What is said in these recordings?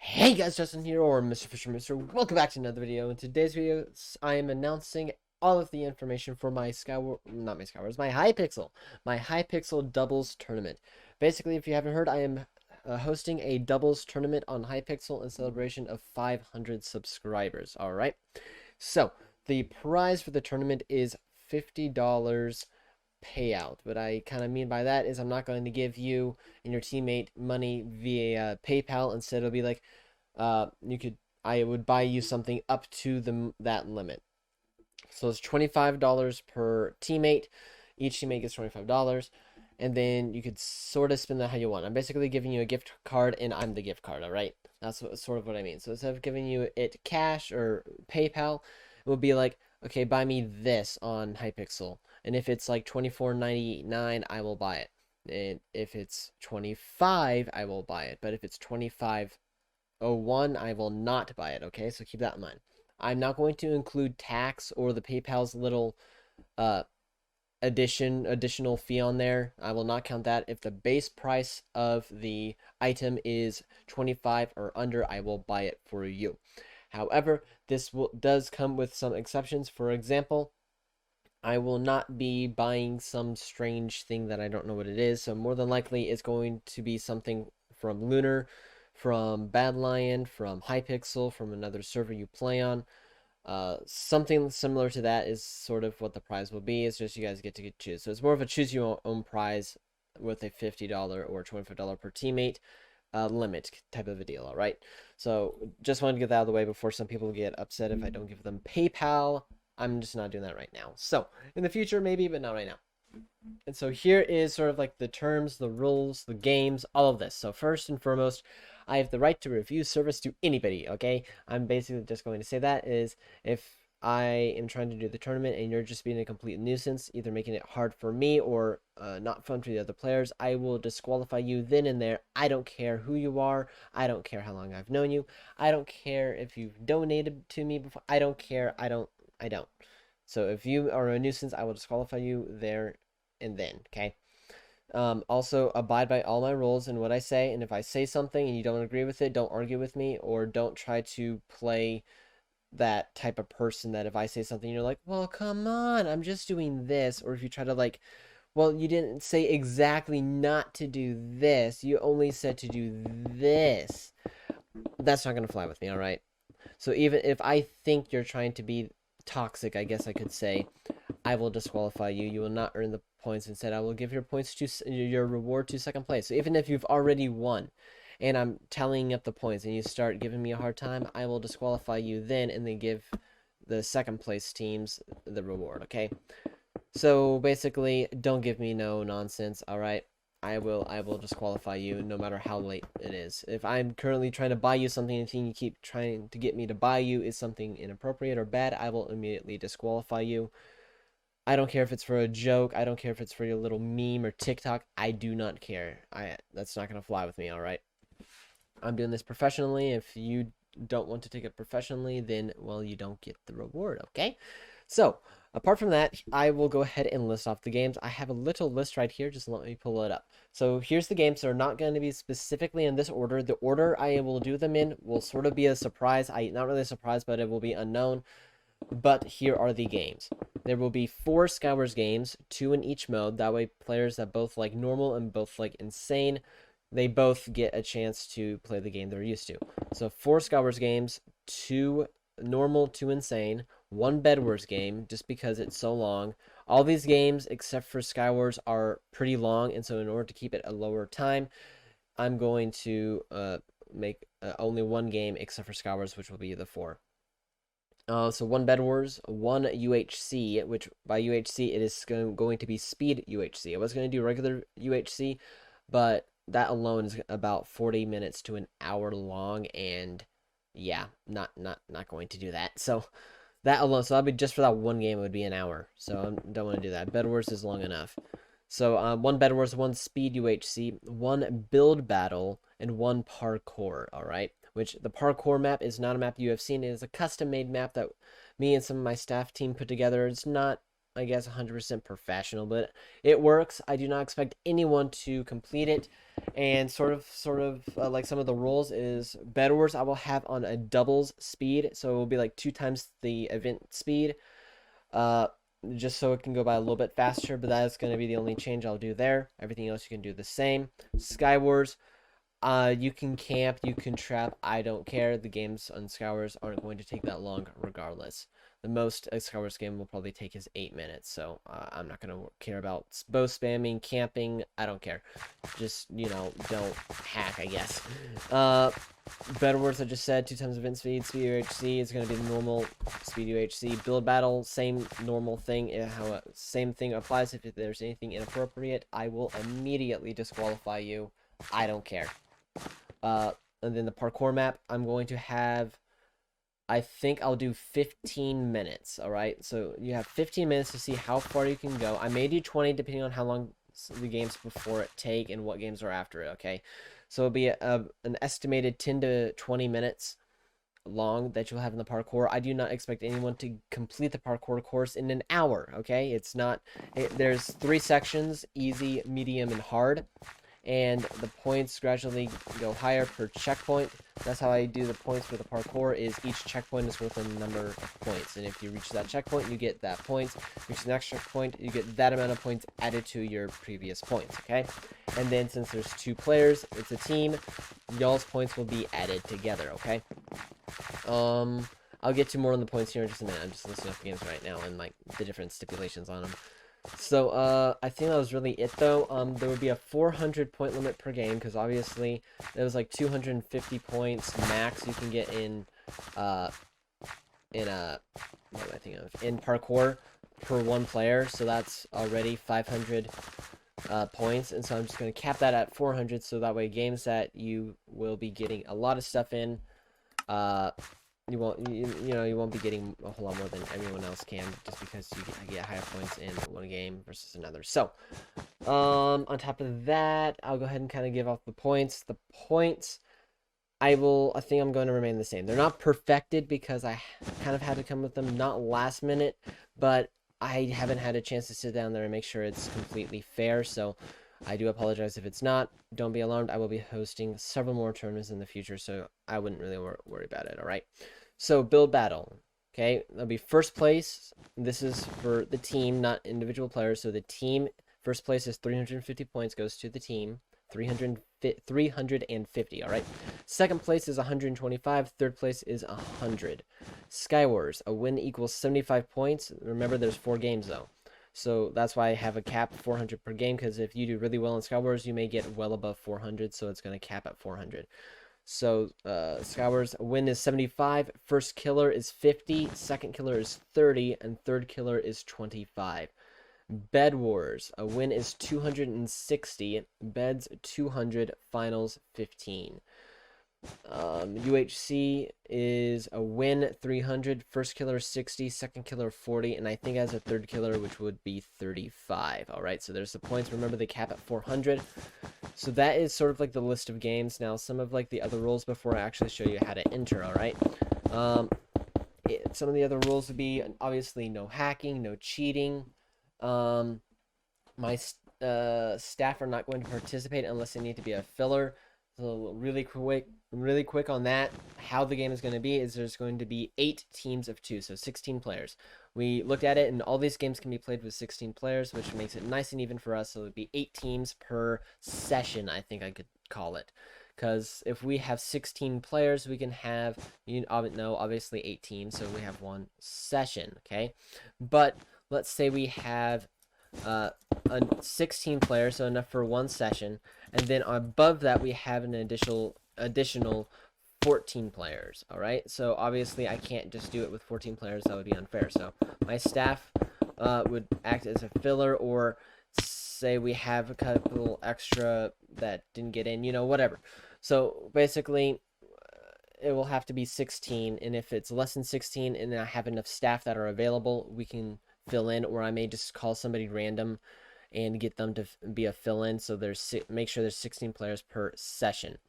Hey guys, Justin here, or Mr. Fisher Mister. Welcome back to another video. In today's video, I am announcing all of the information for my my Hypixel doubles tournament. Basically, if you haven't heard, I am hosting a doubles tournament on Hypixel in celebration of 500 subscribers. All right. So the prize for the tournament is $50 payout. What I kind of mean by that is I'm not going to give you and your teammate money via PayPal. Instead, it'll be like, I would buy you something up to that limit. So it's $25 per teammate. Each teammate gets $25. And then you could sort of spend that how you want. I'm basically giving you a gift card, and I'm the gift card, all right? That's sort of what I mean. So instead of giving you it cash or PayPal, it would be like, okay, buy me this on Hypixel. And if it's like $24.99, I will buy it. And if it's 25, I will buy it. But if it's 25.01, I will not buy it. Okay, so keep that in mind. I'm not going to include tax or the PayPal's little additional fee on there. I will not count that. If the base price of the item is 25 or under, I will buy it for you. However, this does come with some exceptions. For example, I will not be buying some strange thing that I don't know what it is. So more than likely, it's going to be something from Lunar, from Bad Lion, from Hypixel, from another server you play on. Something similar to that is sort of what the prize will be. It's just you guys get to choose. So it's more of a choose your own prize with a $50 or $25 per teammate limit type of a deal. All right. So just wanted to get that out of the way before some people get upset if I don't give them PayPal. I'm just not doing that right now. So in the future, maybe, but not right now. And so here is sort of like the terms, the rules, the games, all of this. So first and foremost, I have the right to refuse service to anybody, okay? I'm basically just going to say that is if I am trying to do the tournament and you're just being a complete nuisance, either making it hard for me or not fun for the other players, I will disqualify you then and there. I don't care who you are. I don't care how long I've known you. I don't care if you've donated to me before. I don't care. I don't. So if you are a nuisance, I will disqualify you there and then, okay? Also, abide by all my rules and what I say. And if I say something and you don't agree with it, don't argue with me or don't try to play that type of person that if I say something, you're like, well, come on, I'm just doing this. Or if you try to like, well, you didn't say exactly not to do this. You only said to do this. That's not going to fly with me, all right? So even if I think you're trying to be toxic, I guess I could say, I will disqualify you. You will not earn the points. Instead, I will give your points to your reward to second place. So even if you've already won and I'm tallying up the points and you start giving me a hard time, I will disqualify you then and then give the second place teams the reward, okay? So basically, don't give me no nonsense, all right? I will disqualify you no matter how late it is. If I'm currently trying to buy you something and you keep trying to get me to buy you is something inappropriate or bad, I will immediately disqualify you. I don't care if it's for a joke. I don't care if it's for your little meme or TikTok. I do not care. That's not gonna fly with me, all right? I'm doing this professionally. If you don't want to take it professionally, then well, you don't get the reward, okay? So, apart from that, I will go ahead and list off the games. I have a little list right here. Just let me pull it up. So here's the games. They're not going to be specifically in this order. The order I will do them in will sort of be a surprise. Not really a surprise, but it will be unknown. But here are the games. There will be 4 Skywars games, 2 in each mode. That way, players that both like normal and both like insane, they both get a chance to play the game they're used to. So 4 Skywars games, 2 normal, 2 insane, 1 Bedwars game, just because it's so long. All these games, except for Skywars, are pretty long, and so in order to keep it a lower time, I'm going to make only 1 game except for Skywars, which will be the 4. So 1 Bed Wars, 1 UHC, which by UHC it is going to be speed UHC. I was going to do regular UHC, but that alone is about 40 minutes to an hour long, and yeah, not going to do that. So that alone, so that'd be just for that 1 game, it would be an hour. So I don't want to do that. Bed Wars is long enough. So 1 Bed Wars, 1 speed UHC, 1 build battle, and 1 parkour. All right. Which the parkour map is not a map you have seen. It is a custom-made map that me and some of my staff team put together. It's not I guess, 100% professional, but it works. I do not expect anyone to complete it. And like some of the rules is Bed Wars I will have on a doubles speed, so it will be like 2 times the event speed. Uh, just so it can go by a little bit faster, but that is going to be the only change I'll do there. Everything else you can do the same. Sky Wars, you can camp, you can trap. I don't care. The games on Skywars aren't going to take that long, regardless. The most a Skywars game will probably take is 8 minutes, so I'm not gonna care about bow spamming, camping. I don't care. Just don't hack, I guess. Better Wars, I just said 2 times event speed. Speed UHC is gonna be the normal speed UHC. Build battle, same normal thing. Same thing applies. If there's anything inappropriate, I will immediately disqualify you. I don't care. And then the parkour map, I'm going to have, I think I'll do 15 minutes, all right? So you have 15 minutes to see how far you can go. I may do 20 depending on how long the games before it take and what games are after it, okay? So it'll be an estimated 10 to 20 minutes long that you'll have in the parkour. I do not expect anyone to complete the parkour course in an hour, okay? It's not, there's 3 sections, easy, medium, and hard. And the points gradually go higher per checkpoint. That's how I do the points for the parkour, is each checkpoint is worth a number of points. And if you reach that checkpoint, you get that point. Reach the next checkpoint, you get that amount of points added to your previous points, okay? And then since there's 2 players, it's a team, y'all's points will be added together, okay? I'll get to more on the points here in just a minute. I'm just listing off the games right now and like the different stipulations on them. So, I think that was really it, though. There would be a 400 point limit per game, because obviously there was like 250 points max you can get in what am I thinking of? In parkour per 1 player, so that's already 500 points, and so I'm just going to cap that at 400, so that way games that you will be getting a lot of stuff in, you won't be getting a whole lot more than everyone else can, just because you get higher points in one game versus another. So, on top of that, I'll go ahead and kind of give off the points. The points, I think I'm going to remain the same. They're not perfected because I kind of had to come with them not last minute, but I haven't had a chance to sit down there and make sure it's completely fair. So I do apologize if it's not. Don't be alarmed. I will be hosting several more tournaments in the future, so I wouldn't really worry about it, all right? So, build battle. Okay, that'll be first place. This is for the team, not individual players. So the team, first place is 350 points, goes to the team. 350, all right? Second place is 125. Third place is 100. Skywars, a win equals 75 points. Remember, there's 4 games, though. So that's why I have a cap 400 per game, because if you do really well in Skywars, you may get well above 400, so it's going to cap at 400. So, Skywars, a win is 75, first killer is 50, second killer is 30, and third killer is 25. Bed Wars, a win is 260, beds 200, finals 15. UHC is a win 300, first killer 60, second killer 40, and I think as a third killer, which would be 35. All right, so there's the points. Remember, they cap at 400. So that is sort of like the list of games. Now, some of like the other rules before I actually show you how to enter. All right. Some of the other rules would be obviously no hacking, no cheating. My staff are not going to participate unless they need to be a filler. So really quick on that. How the game is going to be is there's going to be 8 teams of 2, so 16 players. We looked at it, and all these games can be played with 16 players, which makes it nice and even for us. So it would be 8 teams per session, I think I could call it. Because if we have 16 players, we can have, obviously 8 teams, so we have 1 session, okay? But let's say we have 16 players, so enough for 1 session, and then above that we have an additional 14 players. All right, so obviously I can't just do it with 14 players, that would be unfair. So my staff would act as a filler, or say we have a couple extra that didn't get in, whatever. So basically it will have to be 16, and if it's less than 16 and I have enough staff that are available, we can fill in, or I may just call somebody random and get them to be a fill-in. So make sure there's 16 players per session.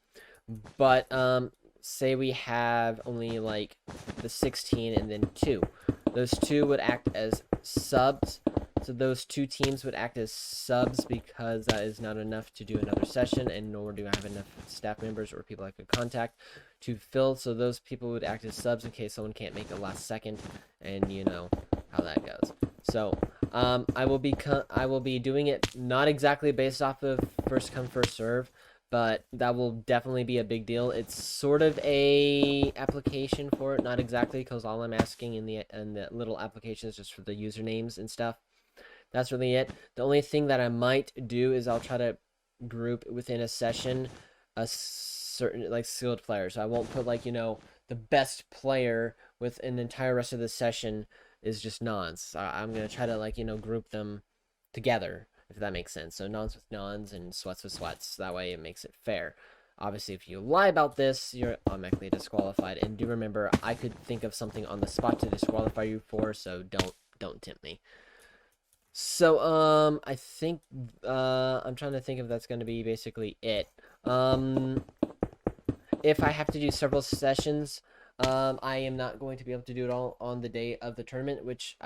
But say we have only like the 16 and then 2. Those 2 would act as subs So those 2 teams would act as subs because that is not enough to do another session, and nor do I have enough staff members or people I could contact to fill. So those people would act as subs in case someone can't make it last second, and you know how that goes. So I will be doing it not exactly based off of first come first serve, but that will definitely be a big deal. It's sort of a application for it, not exactly, because all I'm asking in the little application is just for the usernames and stuff. That's really it. The only thing that I might do is I'll try to group within a session a certain like skilled player. So I won't put like, you know, the best player with an entire rest of the session is just nons. I'm gonna try to like, you know, group them together, if that makes sense. So nons with nons and sweats with sweats. That way it makes it fair. Obviously, if you lie about this, you're automatically disqualified. And do remember, I could think of something on the spot to disqualify you for, so don't tempt me. So I think I'm trying to think if that's going to be basically it. If I have to do several sessions, I am not going to be able to do it all on the day of the tournament, which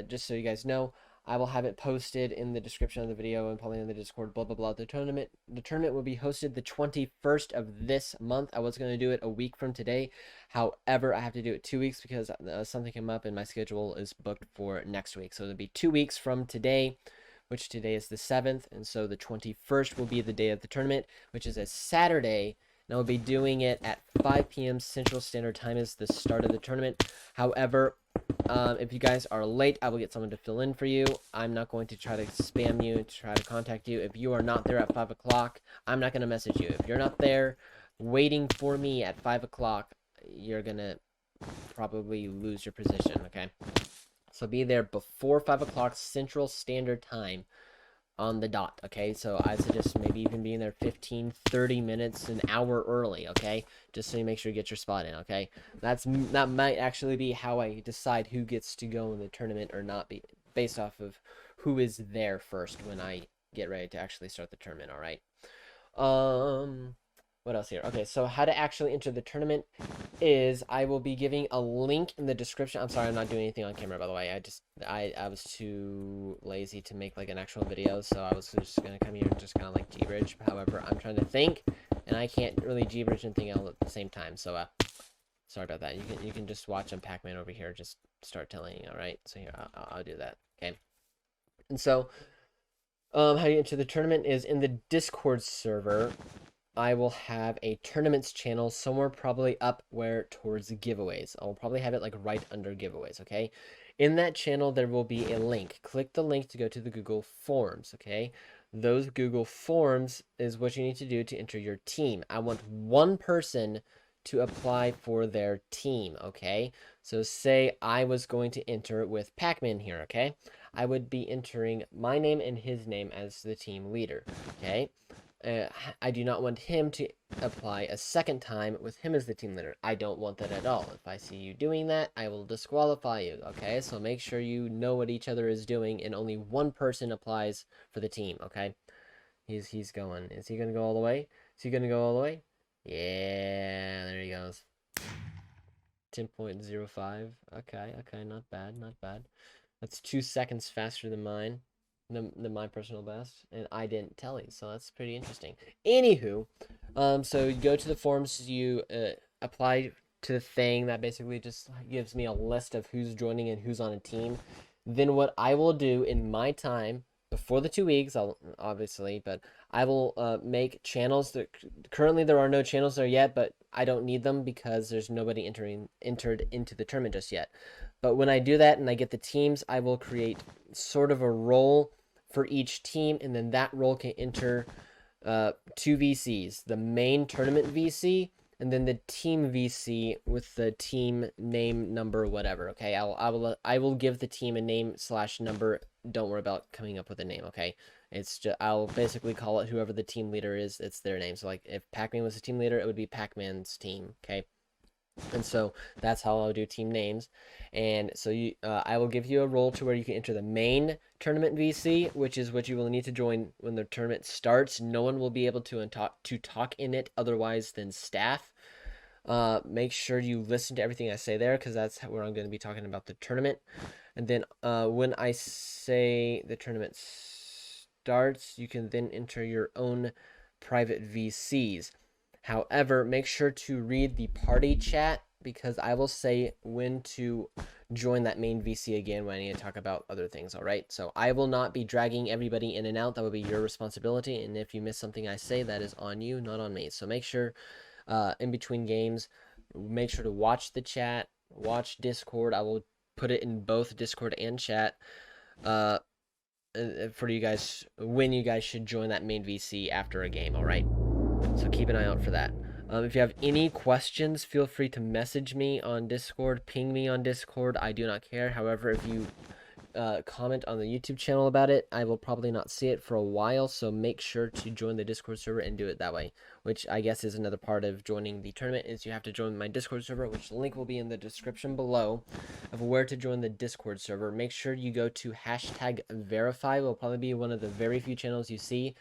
just so you guys know, I will have it posted in the description of the video and probably in the Discord, blah, blah, blah. The tournament will be hosted the 21st of this month. I was going to do it a week from today. However, I have to do it 2 weeks because something came up and my schedule is booked for next week. So it'll be 2 weeks from today, which today is the 7th. And so the 21st will be the day of the tournament, which is a Saturday. And I'll be doing it at 5 p.m. Central Standard Time is the start of the tournament. However, if you guys are late, I will get someone to fill in for you. I'm not going to try to spam you, to try to contact you. If you are not there at 5 o'clock, I'm not going to message you. If you're not there waiting for me at 5 o'clock, you're going to probably lose your position, okay? So be there before 5 o'clock Central Standard Time on the dot, okay? So I suggest maybe even being there 15, 30 minutes, an hour early, okay? Just so you make sure you get your spot in, okay? That might actually be how I decide who gets to go in the tournament or not, based off of who is there first when I get ready to actually start the tournament, all right? What else here? Okay, so how to actually enter the tournament is I will be giving a link in the description. I'm sorry, I'm not doing anything on camera, by the way. I was too lazy to make like an actual video, so I was just gonna come here and just kind of like G-bridge. However, I'm trying to think, and I can't really G-bridge and think all at the same time. So sorry about that. You can just watch Pac-Man over here. Just start telling. All right. So here I'll do that. Okay. And so how you enter the tournament is in the Discord server. I will have a tournaments channel somewhere probably up where towards the giveaways. I'll probably have it like right under giveaways, okay? In that channel, there will be a link. Click the link to go to the Google Forms, okay? Those Google Forms is what you need to do to enter your team. I want one person to apply for their team, okay? So say I was going to enter with Pac-Man here, okay? I would be entering my name and his name as the team leader, okay? I do not want him to apply a second time with him as the team leader. I don't want that at all. If I see you doing that, I will disqualify you, okay? So make sure you know what each other is doing and only one person applies for the team, okay? He's going. Is he going to go all the way? Is he going to go all the way? Yeah, there he goes. 10.05. Okay, not bad, not bad. That's 2 seconds faster than mine. Than my personal best, and I didn't tell you, so that's pretty interesting. Anywho, so you go to the forms, you apply to the thing that basically just gives me a list of who's joining and who's on a team. Then what I will do in my time before the 2 weeks, obviously, but I will make channels. That currently there are no channels there yet, but I don't need them because there's nobody entered into the tournament just yet. But when I do that and I get the teams, I will create sort of a role for each team, and then that role can enter 2 VCs, the main tournament VC and then the team VC with the team name, number, whatever. Okay, I will give the team a name / number. Don't worry about coming up with a name. Okay, it's just I'll basically call it whoever the team leader is. It's their name. So like if Pac-Man was the team leader, it would be Pac-Man's team. Okay. And so that's how I'll do team names. And so I will give you a role to where you can enter the main tournament VC, which is what you will need to join when the tournament starts. No one will be able to talk in it otherwise than staff. Make sure you listen to everything I say there, because that's where I'm going to be talking about the tournament. And then when I say the tournament starts, you can then enter your own private VCs. However, make sure to read the party chat, because I will say when to join that main VC again when I need to talk about other things, all right? So I will not be dragging everybody in and out. That will be your responsibility. And if you miss something I say, that is on you, not on me. So make sure in between games, make sure to watch the chat, watch Discord. I will put it in both Discord and chat uh, for you guys when you guys should join that main VC after a game, all right? So keep an eye out for that. If you have any questions, feel free to message me on Discord, ping me on Discord. I do not care. However, if you comment on the YouTube channel about it, I will probably not see it for a while, so make sure to join the Discord server and do it that way, which I guess is another part of joining the tournament, is you have to join my Discord server, which the link will be in the description below of where to join the Discord server. Make sure you go to hashtag verify. It will probably be one of the very few channels you see.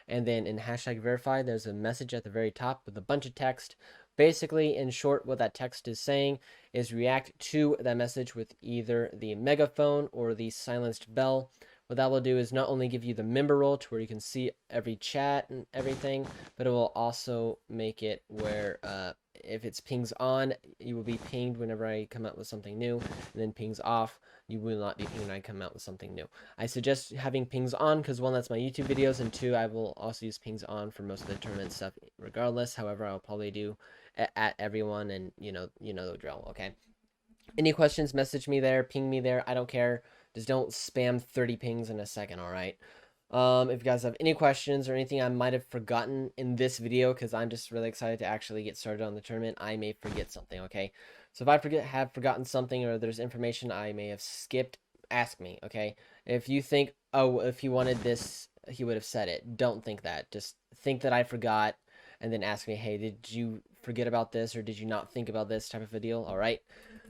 And then in hashtag verify, there's a message at the very top with a bunch of text. Basically, in short, what that text is saying is react to that message with either the megaphone or the silenced bell. What that will do is not only give you the member role to where you can see every chat and everything, but it will also make it where if it's pings on, you will be pinged whenever I come out with something new, and then pings off, you will not be pinged when I come out with something new. I suggest having pings on because, one, that's my YouTube videos, and two, I will also use pings on for most of the tournament stuff regardless. However, I'll probably do at everyone, and you know the drill, okay? Any questions, message me there, ping me there. I don't care. Just don't spam 30 pings in a second, all right? If you guys have any questions or anything I might have forgotten in this video, because I'm just really excited to actually get started on the tournament, I may forget something, okay? So if I have forgotten something, or there's information I may have skipped, ask me, okay? If you think, oh, if he wanted this, he would have said it. Don't think that. Just think that I forgot, and then ask me, hey, did you forget about this, or did you not think about this, type of a deal, all right?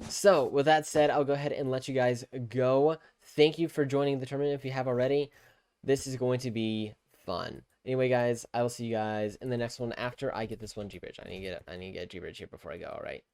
So with that said, I'll go ahead and let you guys go. Thank you for joining the tournament if you have already. This is going to be fun. Anyway, guys, I will see you guys in the next one after I get this one G-Bridge. I need to get a G-Bridge here before I go, all right?